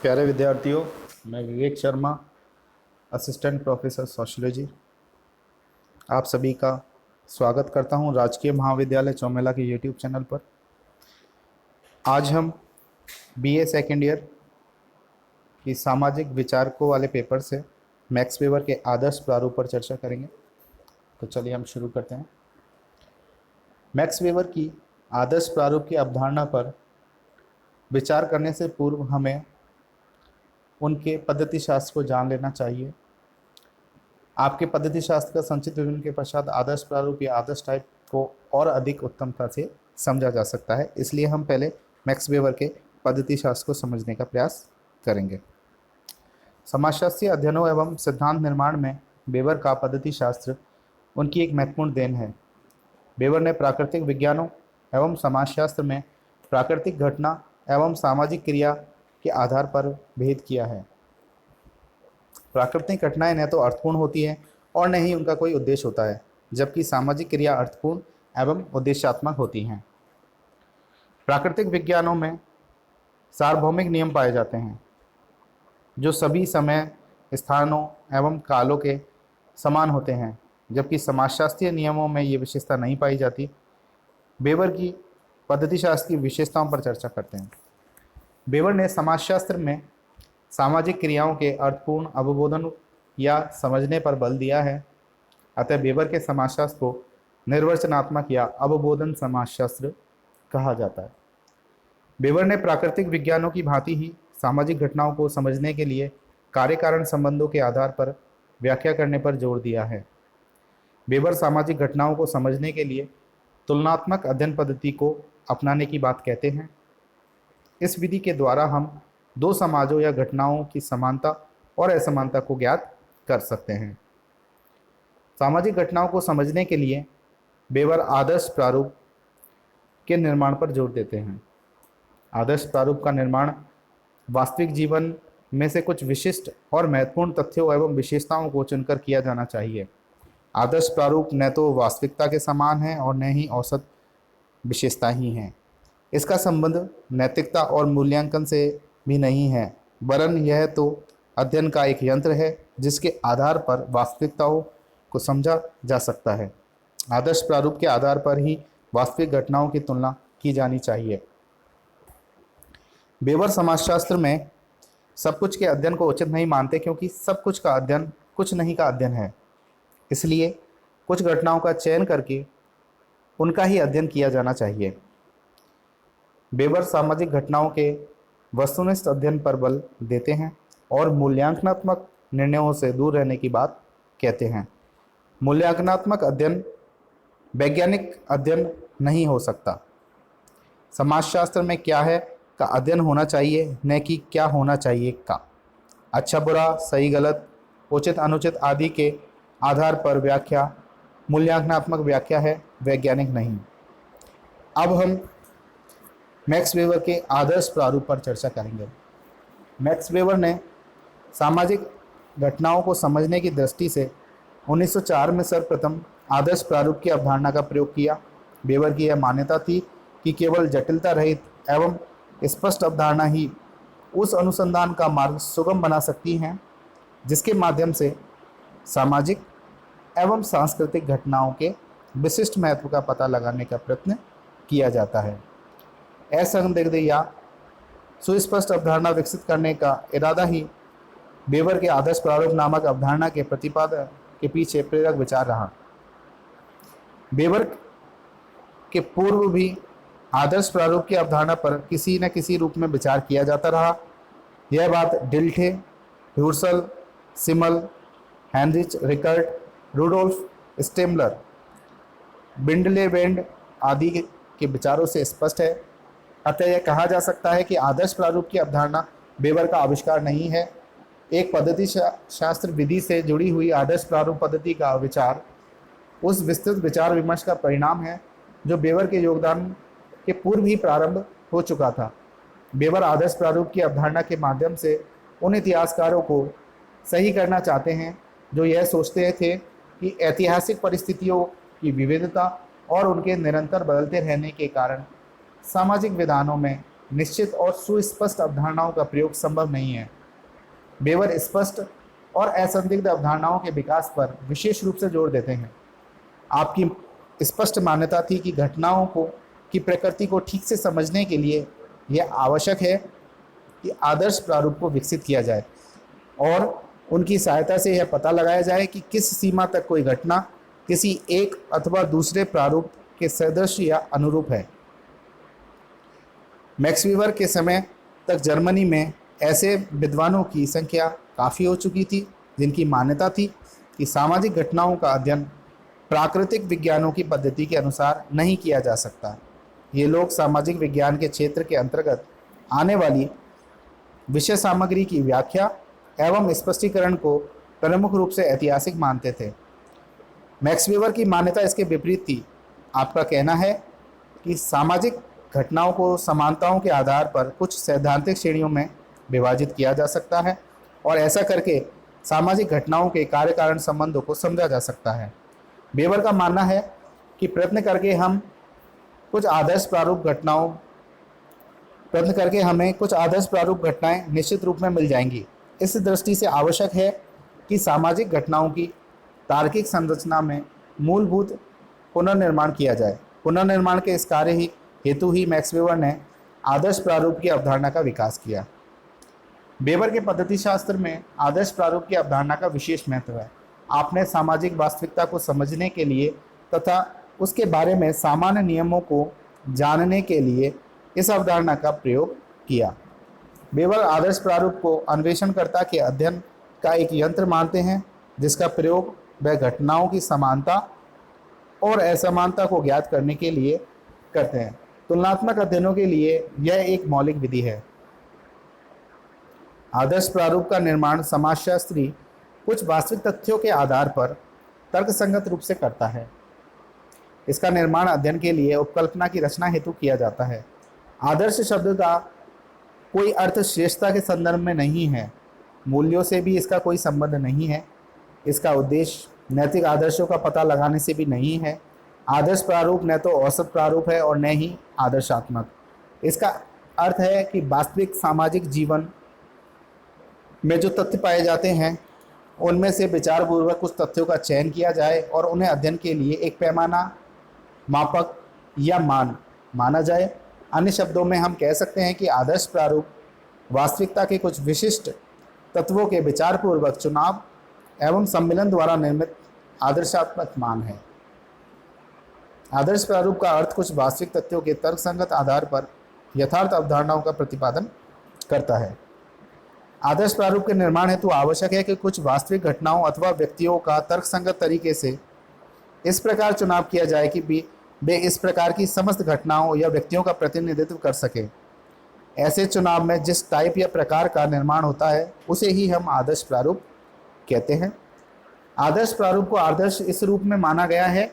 प्यारे विद्यार्थियों, मैं Vivek Sharma, assistant professor sociology, आप सभी का स्वागत करता हूं राजकीय महाविद्यालय चौमेला के यूट्यूब चैनल पर। आज हम बीए सेकेंड ईयर की सामाजिक विचारकों वाले पेपर से मैक्स वेबर के आदर्श प्रारूप पर चर्चा करेंगे। तो चलिए हम शुरू करते हैं। मैक्स वेबर की आदर्श प्रारूप की अवधारणा पर विचार करने से पूर्व हमें उनके पद्धति शास्त्र को जान लेना चाहिए। आपके पद्धति शास्त्र का संक्षिप्त विवरण के पश्चात आदर्श प्रारूप या आदर्श टाइप को और अधिक उत्तमता से समझा जा सकता है, इसलिए हम पहले मैक्स वेबर के पद्धति शास्त्र को समझने का प्रयास करेंगे। समाजशास्त्रीय अध्ययनों एवं सिद्धांत निर्माण में वेबर का पद्धति शास्त्र उनकी एक महत्वपूर्ण देन है। वेबर ने प्राकृतिक विज्ञानों एवं समाजशास्त्र में प्राकृतिक घटना एवं सामाजिक क्रिया के आधार पर भेद किया है। प्राकृतिक घटनाएं न तो अर्थपूर्ण होती हैं और न ही उनका कोई उद्देश्य होता है, जबकि सामाजिक क्रिया अर्थपूर्ण एवं उद्देश्यात्मक होती हैं। प्राकृतिक विज्ञानों में सार्वभौमिक नियम पाए जाते हैं जो सभी समय, स्थानों एवं कालों के समान होते हैं, जबकि समाजशास्त्रीय नियमों में ये विशेषता नहीं पाई जाती। वेबर की पद्धति शास्त्र की विशेषताओं पर चर्चा करते हैं। वेबर ने समाजशास्त्र में सामाजिक क्रियाओं के अर्थपूर्ण अवबोधन या समझने पर बल दिया है। अतः वेबर के समाजशास्त्र को निर्वचनात्मक या अवबोधन समाजशास्त्र कहा जाता है। वेबर ने प्राकृतिक विज्ञानों की भांति ही सामाजिक घटनाओं को समझने के लिए कार्य कारण संबंधों के आधार पर व्याख्या करने पर जोर दिया है। वेबर सामाजिक घटनाओं को समझने के लिए तुलनात्मक अध्ययन पद्धति को अपनाने की बात कहते हैं। इस विधि के द्वारा हम दो समाजों या घटनाओं की समानता और असमानता को ज्ञात कर सकते हैं। सामाजिक घटनाओं को समझने के लिए वेबर आदर्श प्रारूप के निर्माण पर जोर देते हैं। आदर्श प्रारूप का निर्माण वास्तविक जीवन में से कुछ विशिष्ट और महत्वपूर्ण तथ्यों एवं विशेषताओं को चुनकर किया जाना चाहिए। आदर्श प्रारूप न तो वास्तविकता के समान है और न ही औसत विशेषता ही है। इसका संबंध नैतिकता और मूल्यांकन से भी नहीं है, वरन यह तो अध्ययन का एक यंत्र है जिसके आधार पर वास्तविकताओं को समझा जा सकता है। आदर्श प्रारूप के आधार पर ही वास्तविक घटनाओं की तुलना की जानी चाहिए। वेबर समाजशास्त्र में सब कुछ के अध्ययन को उचित नहीं मानते, क्योंकि सब कुछ का अध्ययन कुछ नहीं का अध्ययन है। इसलिए कुछ घटनाओं का चयन करके उनका ही अध्ययन किया जाना चाहिए। वेबर सामाजिक घटनाओं के वस्तुनिष्ठ अध्ययन पर बल देते हैं और मूल्यांकनात्मक निर्णयों से दूर रहने की बात कहते हैं। मूल्यांकनात्मक अध्ययन वैज्ञानिक अध्ययन नहीं हो सकता। समाजशास्त्र में क्या है का अध्ययन होना चाहिए, न कि क्या होना चाहिए का। अच्छा बुरा, सही गलत, उचित अनुचित आदि के आधार पर व्याख्या मूल्यांकनात्मक व्याख्या है, वैज्ञानिक नहीं। अब हम मैक्स वेबर के आदर्श प्रारूप पर चर्चा करेंगे। मैक्स वेबर ने सामाजिक घटनाओं को समझने की दृष्टि से 1904 में सर्वप्रथम आदर्श प्रारूप की अवधारणा का प्रयोग किया। वेबर की यह मान्यता थी कि केवल जटिलता रहित एवं स्पष्ट अवधारणा ही उस अनुसंधान का मार्ग सुगम बना सकती हैं जिसके माध्यम से सामाजिक एवं सांस्कृतिक घटनाओं के विशिष्ट महत्व का पता लगाने का प्रयत्न किया जाता है। असंदिग्ध या सुस्पष्ट अवधारणा विकसित करने का इरादा ही वेबर के आदर्श प्रारूप नामक अवधारणा के प्रतिपादन के पीछे प्रेरक विचार रहा। वेबर के पूर्व भी आदर्श प्रारूप की अवधारणा पर किसी न किसी रूप में विचार किया जाता रहा। यह बात डिल्थे, ह्यूर्सल, सिमल, हेनरिच रिकर्ट, रुडोल्फ स्टेमलर, बिंडलेवेंड आदि के विचारों से स्पष्ट है। अतः यह कहा जा सकता है कि आदर्श प्रारूप की अवधारणा वेबर का आविष्कार नहीं है। एक पद्धति शास्त्र विधि से जुड़ी हुई आदर्श प्रारूप पद्धति का विचार उस विस्तृत विचार विमर्श का परिणाम है जो वेबर के योगदान के पूर्व ही प्रारंभ हो चुका था। वेबर आदर्श प्रारूप की अवधारणा के माध्यम से उन इतिहासकारों को सही करना चाहते हैं जो यह सोचते थे कि ऐतिहासिक परिस्थितियों की विविधता और उनके निरंतर बदलते रहने के कारण सामाजिक विधानों में निश्चित और सुस्पष्ट अवधारणाओं का प्रयोग संभव नहीं है। बेवर स्पष्ट और असंदिग्ध अवधारणाओं के विकास पर विशेष रूप से जोर देते हैं। आपकी स्पष्ट मान्यता थी कि घटनाओं को की प्रकृति को ठीक से समझने के लिए यह आवश्यक है कि आदर्श प्रारूप को विकसित किया जाए और उनकी सहायता से यह पता लगाया जाए कि किस सीमा तक कोई घटना किसी एक अथवा दूसरे प्रारूप के सदृश या अनुरूप है। मैक्स वीवर के समय तक जर्मनी में ऐसे विद्वानों की संख्या काफ़ी हो चुकी थी जिनकी मान्यता थी कि सामाजिक घटनाओं का अध्ययन प्राकृतिक विज्ञानों की पद्धति के अनुसार नहीं किया जा सकता। ये लोग सामाजिक विज्ञान के क्षेत्र के अंतर्गत आने वाली विषय सामग्री की व्याख्या एवं स्पष्टीकरण को प्रमुख रूप से ऐतिहासिक मानते थे। मैक्स वीवर की मान्यता इसके विपरीत थी। आपका कहना है कि सामाजिक घटनाओं को समानताओं के आधार पर कुछ सैद्धांतिक श्रेणियों में विभाजित किया जा सकता है और ऐसा करके सामाजिक घटनाओं के कार्य कारण संबंधों को समझा जा सकता है। वेबर का मानना है कि प्रयत्न करके हमें कुछ आदर्श प्रारूप घटनाएं निश्चित रूप में मिल जाएंगी। इस दृष्टि से आवश्यक है कि सामाजिक घटनाओं की तार्किक संरचना में मूलभूत पुनर्निर्माण किया जाए। पुनर्निर्माण के इस कार्य हेतु ही मैक्स वेबर ने आदर्श प्रारूप की अवधारणा का विकास किया। वेबर के पद्धति शास्त्र में आदर्श प्रारूप की अवधारणा का विशेष महत्व है। आपने सामाजिक वास्तविकता को समझने के लिए तथा उसके बारे में सामान्य नियमों को जानने के लिए इस अवधारणा का प्रयोग किया। वेबर आदर्श प्रारूप को अन्वेषणकर्ता के अध्ययन का एक यंत्र मानते हैं जिसका प्रयोग वह घटनाओं की समानता और असमानता को ज्ञात करने के लिए करते हैं। तुलनात्मक अध्ययनों के लिए यह एक मौलिक विधि है। आदर्श प्रारूप का निर्माण समाजशास्त्री कुछ वास्तविक तथ्यों के आधार पर तर्कसंगत रूप से करता है। इसका निर्माण अध्ययन के लिए उपकल्पना की रचना हेतु किया जाता है। आदर्श शब्द का कोई अर्थ श्रेष्ठता के संदर्भ में नहीं है। मूल्यों से भी इसका कोई संबंध नहीं है। इसका उद्देश्य नैतिक आदर्शों का पता लगाने से भी नहीं है। आदर्श प्रारूप न तो औसत प्रारूप है और न ही आदर्शात्मक। इसका अर्थ है कि वास्तविक सामाजिक जीवन में जो तथ्य पाए जाते हैं उनमें से विचारपूर्वक कुछ तथ्यों का चयन किया जाए और उन्हें अध्ययन के लिए एक पैमाना, मापक या मान माना जाए। अन्य शब्दों में हम कह सकते हैं कि आदर्श प्रारूप वास्तविकता के कुछ विशिष्ट तत्वों के विचारपूर्वक चुनाव एवं सम्मिलन द्वारा निर्मित आदर्शात्मक मान है। आदर्श प्रारूप का अर्थ कुछ वास्तविक तथ्यों के तर्कसंगत आधार पर यथार्थ अवधारणाओं का प्रतिपादन करता है। आदर्श प्रारूप के निर्माण हेतु आवश्यक है कि कुछ वास्तविक घटनाओं अथवा व्यक्तियों का तर्कसंगत तरीके से इस प्रकार चुनाव किया जाए कि वे इस प्रकार की समस्त घटनाओं या व्यक्तियों का प्रतिनिधित्व कर सके। ऐसे चुनाव में जिस टाइप या प्रकार का निर्माण होता है उसे ही हम आदर्श प्रारूप कहते हैं। आदर्श प्रारूप को आदर्श इस रूप में माना गया है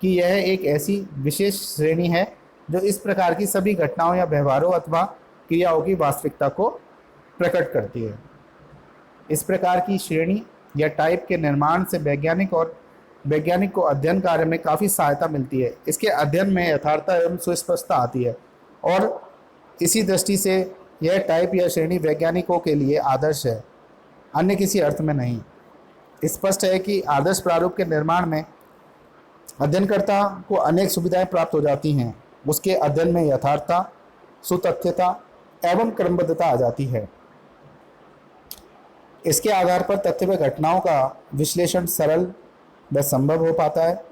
कि यह एक ऐसी विशेष श्रेणी है जो इस प्रकार की सभी घटनाओं या व्यवहारों अथवा क्रियाओं की वास्तविकता को प्रकट करती है। इस प्रकार की श्रेणी या टाइप के निर्माण से वैज्ञानिक को अध्ययन कार्य में काफ़ी सहायता मिलती है। इसके अध्ययन में यथार्थता एवं सुस्पष्टता आती है और इसी दृष्टि से यह टाइप या श्रेणी वैज्ञानिकों के लिए आदर्श है, अन्य किसी अर्थ में नहीं। स्पष्ट है कि आदर्श प्रारूप के निर्माण में अध्ययनकर्ता को अनेक सुविधाएं प्राप्त हो जाती हैं। उसके अध्ययन में यथार्थता, सुतथ्यता एवं क्रमबद्धता आ जाती है। इसके आधार पर तथ्य व घटनाओं का विश्लेषण सरल व संभव हो पाता है।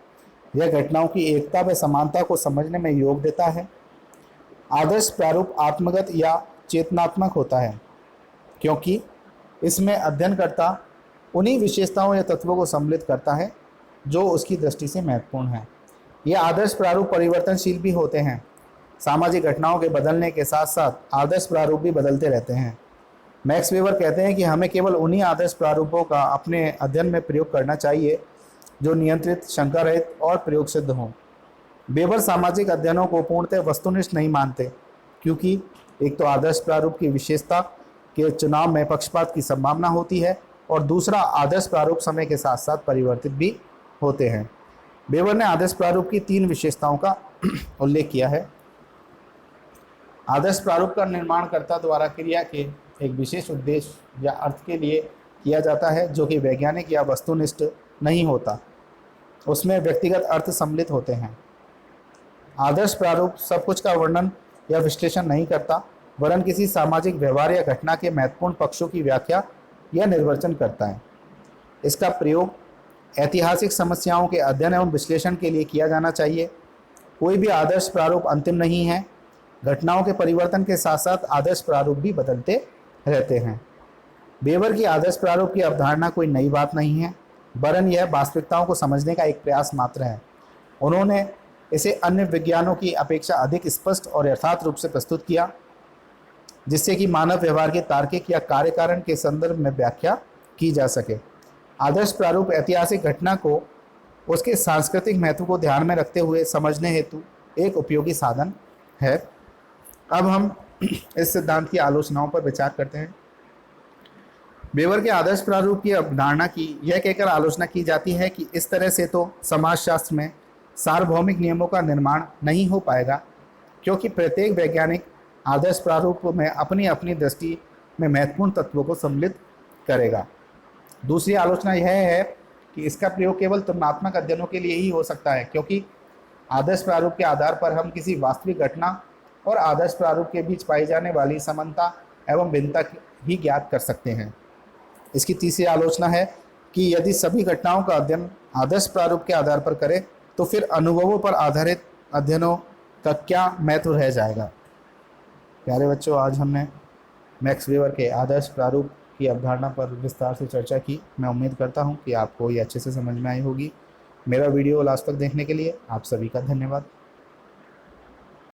यह घटनाओं की एकता व समानता को समझने में योग देता है। आदर्श प्रारूप आत्मगत या चेतनात्मक होता है क्योंकि इसमें अध्ययनकर्ता उन्हीं विशेषताओं या तत्वों को सम्मिलित करता है जो उसकी दृष्टि से महत्वपूर्ण है। यह आदर्श प्रारूप परिवर्तनशील भी होते हैं। सामाजिक घटनाओं के बदलने के साथ साथ आदर्श प्रारूप भी बदलते रहते हैं। मैक्स वेबर कहते हैं कि हमें केवल उन्हीं आदर्श प्रारूपों का अपने अध्ययन में प्रयोग करना चाहिए जो नियंत्रित, शंका रहित और प्रयोग सिद्ध हों। वेबर सामाजिक अध्ययनों को पूर्णतः वस्तुनिष्ठ नहीं मानते क्योंकि एक तो आदर्श प्रारूप की विशेषता के चुनाव में पक्षपात की संभावना होती है और दूसरा आदर्श प्रारूप समय के साथ साथ परिवर्तित भी होते हैं। वेबर ने आदर्श प्रारूप की 3 विशेषताओं का उल्लेख किया है। आदर्श प्रारूप का निर्माणकर्ता द्वारा क्रिया के एक विशेष उद्देश्य या अर्थ के लिए किया जाता है जो कि वैज्ञानिक या वस्तुनिष्ठ नहीं होता, उसमें व्यक्तिगत अर्थ सम्मिलित होते हैं। आदर्श प्रारूप सब कुछ का वर्णन या विश्लेषण नहीं करता, वरन किसी सामाजिक व्यवहार या घटना के महत्वपूर्ण पक्षों की व्याख्या या निर्वचन करता है। इसका प्रयोग ऐतिहासिक समस्याओं के अध्ययन एवं विश्लेषण के लिए किया जाना चाहिए। कोई भी आदर्श प्रारूप अंतिम नहीं है। घटनाओं के परिवर्तन के साथ साथ आदर्श प्रारूप भी बदलते रहते हैं। वेबर की आदर्श प्रारूप की अवधारणा कोई नई बात नहीं है, वरन यह वास्तविकताओं को समझने का एक प्रयास मात्र है। उन्होंने इसे अन्य विज्ञानों की अपेक्षा अधिक स्पष्ट और यथार्थ रूप से प्रस्तुत किया, जिससे कि मानव व्यवहार के तार्किक या कार्य कारण के संदर्भ में व्याख्या की जा सके। आदर्श प्रारूप ऐतिहासिक घटना को उसके सांस्कृतिक महत्व को ध्यान में रखते हुए समझने हेतु एक उपयोगी साधन है। अब हम इस सिद्धांत की आलोचनाओं पर विचार करते हैं। वेबर के आदर्श प्रारूप की अवधारणा की यह कहकर आलोचना की जाती है कि इस तरह से तो समाजशास्त्र में सार्वभौमिक नियमों का निर्माण नहीं हो पाएगा, क्योंकि प्रत्येक वैज्ञानिक आदर्श प्रारूप में अपनी अपनी दृष्टि में महत्वपूर्ण तत्वों को सम्मिलित करेगा। दूसरी आलोचना यह है कि इसका प्रयोग केवल तुलनात्मक अध्ययनों के लिए ही हो सकता है, क्योंकि आदर्श प्रारूप के आधार पर हम किसी वास्तविक घटना और आदर्श प्रारूप के बीच पाई जाने वाली समानता एवं भिन्नता भी ज्ञात कर सकते हैं। इसकी तीसरी आलोचना है कि यदि सभी घटनाओं का अध्ययन आदर्श प्रारूप के आधार पर करें तो फिर अनुभवों पर आधारित अध्ययनों का क्या महत्व रह जाएगा। प्यारे बच्चों, आज हमने मैक्स वेबर के आदर्श प्रारूप की अवधारणा पर विस्तार से चर्चा की। मैं उम्मीद करता हूँ कि आपको ये अच्छे से समझ में आई होगी। मेरा वीडियो लास्ट तक देखने के लिए आप सभी का धन्यवाद।